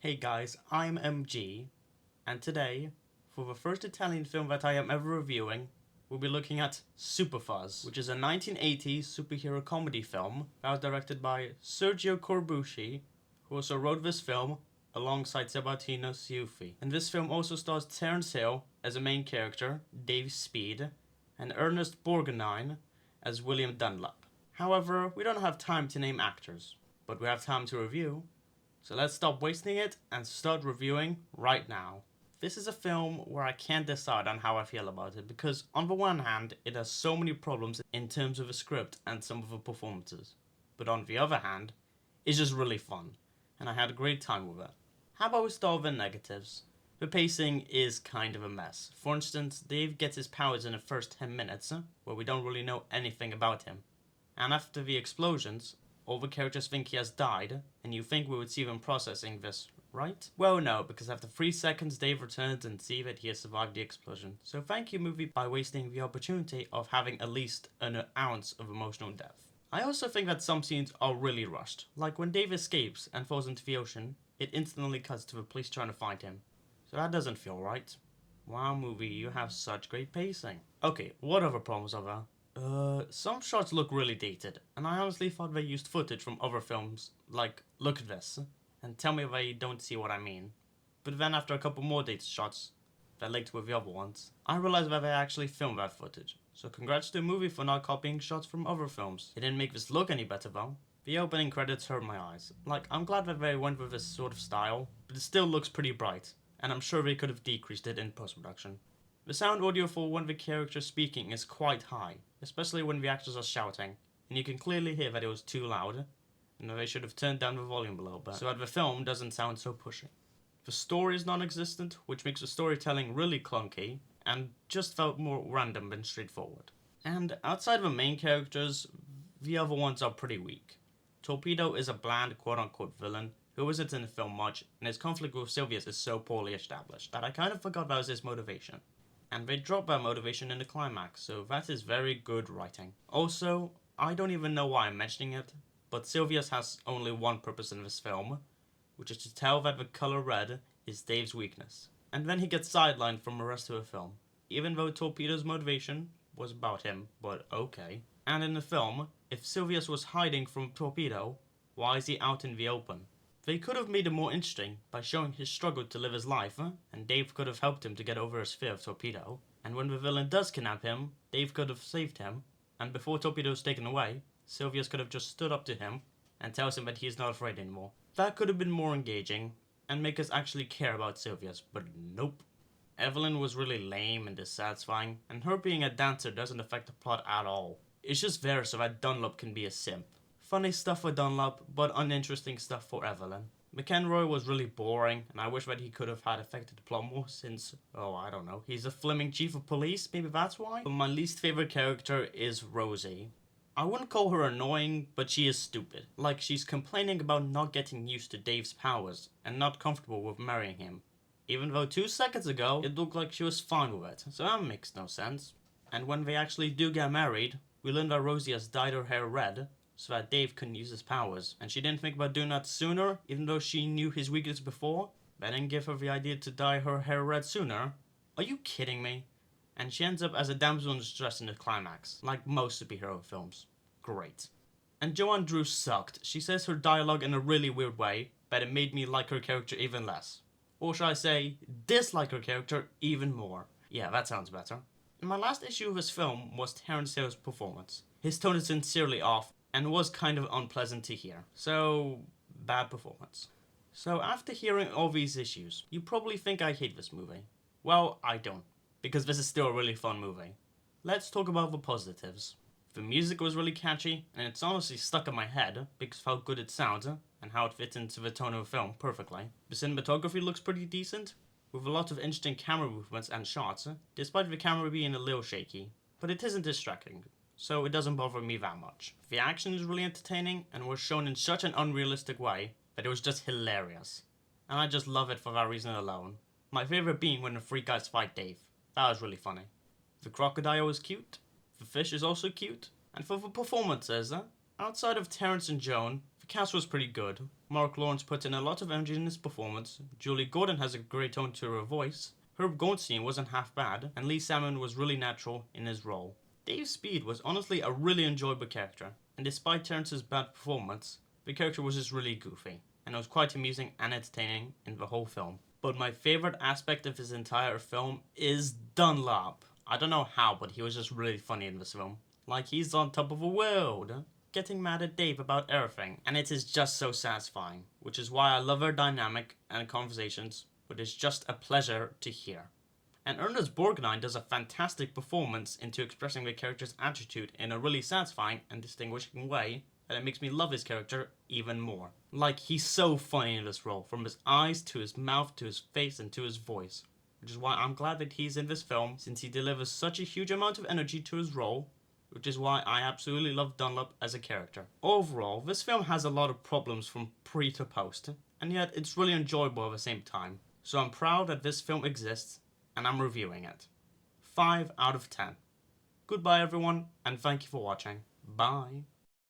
Hey guys, I'm MG, and today, for the first Italian film that I am ever reviewing, we'll be looking at Super Fuzz, which is a 1980s superhero comedy film that was directed by Sergio Corbucci, who also wrote this film alongside Sabatino Ciuffi. And this film also stars Terence Hill as a main character, Dave Speed, and Ernest Borgnine as William Dunlop. However, we don't have time to name actors, but we have time to review. So let's stop wasting it and start reviewing right now. This is a film where I can't decide on how I feel about it because on the one hand, it has so many problems in terms of the script and some of the performances. But on the other hand, it's just really fun and I had a great time with it. How about we start with the negatives? The pacing is kind of a mess. For instance, Dave gets his powers in the first 10 minutes where we don't really know anything about him. And after the explosions, all the characters think he has died, and you think we would see them processing this, right? Well, no, because after 3 seconds Dave returns and see that he has survived the explosion. So thank you movie by wasting the opportunity of having at least an ounce of emotional depth. I also think that some scenes are really rushed, like when Dave escapes and falls into the ocean, it instantly cuts to the police trying to find him. So that doesn't feel right. Wow movie, you have such great pacing. Okay, what other problems are there? Some shots look really dated, and I honestly thought they used footage from other films, like, look at this, and tell me if they don't see what I mean. But then after a couple more dated shots, that linked with the other ones, I realized that they actually filmed that footage. So congrats to the movie for not copying shots from other films. It didn't make this look any better though. The opening credits hurt my eyes. Like, I'm glad that they went with this sort of style, but it still looks pretty bright, and I'm sure they could have decreased it in post-production. The sound audio for when the character is speaking is quite high, especially when the actors are shouting, and you can clearly hear that it was too loud, and that they should have turned down the volume a little bit, so that the film doesn't sound so pushy. The story is non-existent, which makes the storytelling really clunky, and just felt more random than straightforward. And outside of the main characters, the other ones are pretty weak. Torpedo is a bland quote-unquote villain, who isn't in the film much, and his conflict with Sylvius is so poorly established that I kind of forgot that was his motivation. And they drop that motivation in the climax, so that is very good writing. Also, I don't even know why I'm mentioning it, but Sylvius has only one purpose in this film, which is to tell that the color red is Dave's weakness. And then he gets sidelined from the rest of the film, even though Torpedo's motivation was about him, but okay. And in the film, if Sylvius was hiding from Torpedo, why is he out in the open? They could have made it more interesting by showing his struggle to live his life, and Dave could have helped him to get over his fear of Torpedo. And when the villain does kidnap him, Dave could have saved him, and before Torpedo is taken away, Sylvius could have just stood up to him and tells him that he is not afraid anymore. That could have been more engaging, and make us actually care about Sylvius, but nope. Evelyn was really lame and dissatisfying, and her being a dancer doesn't affect the plot at all. It's just there so that Dunlop can be a simp. Funny stuff for Dunlop, but uninteresting stuff for Evelyn. McEnroy was really boring, and I wish that he could have had affected the plot more since, I don't know, he's a Fleming chief of police, maybe that's why? But my least favorite character is Rosy. I wouldn't call her annoying, but she is stupid. Like, she's complaining about not getting used to Dave's powers, and not comfortable with marrying him. Even though 2 seconds ago, it looked like she was fine with it, so that makes no sense. And when they actually do get married, we learn that Rosy has dyed her hair red, so that Dave couldn't use his powers, and she didn't think about doing that sooner, even though she knew his weakness before. That didn't give her the idea to dye her hair red sooner. Are you kidding me? And she ends up as a damsel in distress in the climax, like most superhero films. Great. And Joanne Drew sucked. She says her dialogue in a really weird way, but it made me like her character even less. Or should I say, dislike her character even more. Yeah, that sounds better. And my last issue of this film was Terence Hill's performance. His tone is sincerely off, and was kind of unpleasant to hear. So, bad performance. So after hearing all these issues, you probably think I hate this movie. Well, I don't, because this is still a really fun movie. Let's talk about the positives. The music was really catchy, and it's honestly stuck in my head because of how good it sounds, and how it fits into the tone of the film perfectly. The cinematography looks pretty decent, with a lot of interesting camera movements and shots, despite the camera being a little shaky, but it isn't distracting, so it doesn't bother me that much. The action is really entertaining and was shown in such an unrealistic way that it was just hilarious. And I just love it for that reason alone. My favorite being when the three guys fight Dave. That was really funny. The crocodile was cute. The fish is also cute. And for the performances, outside of Terence and Joan, the cast was pretty good. Mark Lawrence put in a lot of energy in his performance, Julie Gordon has a great tone to her voice, Herb Goldstein wasn't half bad, and Lee Salmon was really natural in his role. Dave Speed was honestly a really enjoyable character, and despite Terence's bad performance, the character was just really goofy, and it was quite amusing and entertaining in the whole film. But my favourite aspect of his entire film is Dunlop. I don't know how, but he was just really funny in this film. Like he's on top of the world, getting mad at Dave about everything, and it is just so satisfying, which is why I love their dynamic and conversations, but it's just a pleasure to hear. And Ernest Borgnine does a fantastic performance into expressing the character's attitude in a really satisfying and distinguishing way, and it makes me love his character even more. Like, he's so funny in this role, from his eyes to his mouth to his face and to his voice, which is why I'm glad that he's in this film, since he delivers such a huge amount of energy to his role, which is why I absolutely love Dunlop as a character. Overall, this film has a lot of problems from pre to post, and yet it's really enjoyable at the same time. So I'm proud that this film exists, and I'm reviewing it. 5 out of 10. Goodbye everyone, and thank you for watching. Bye.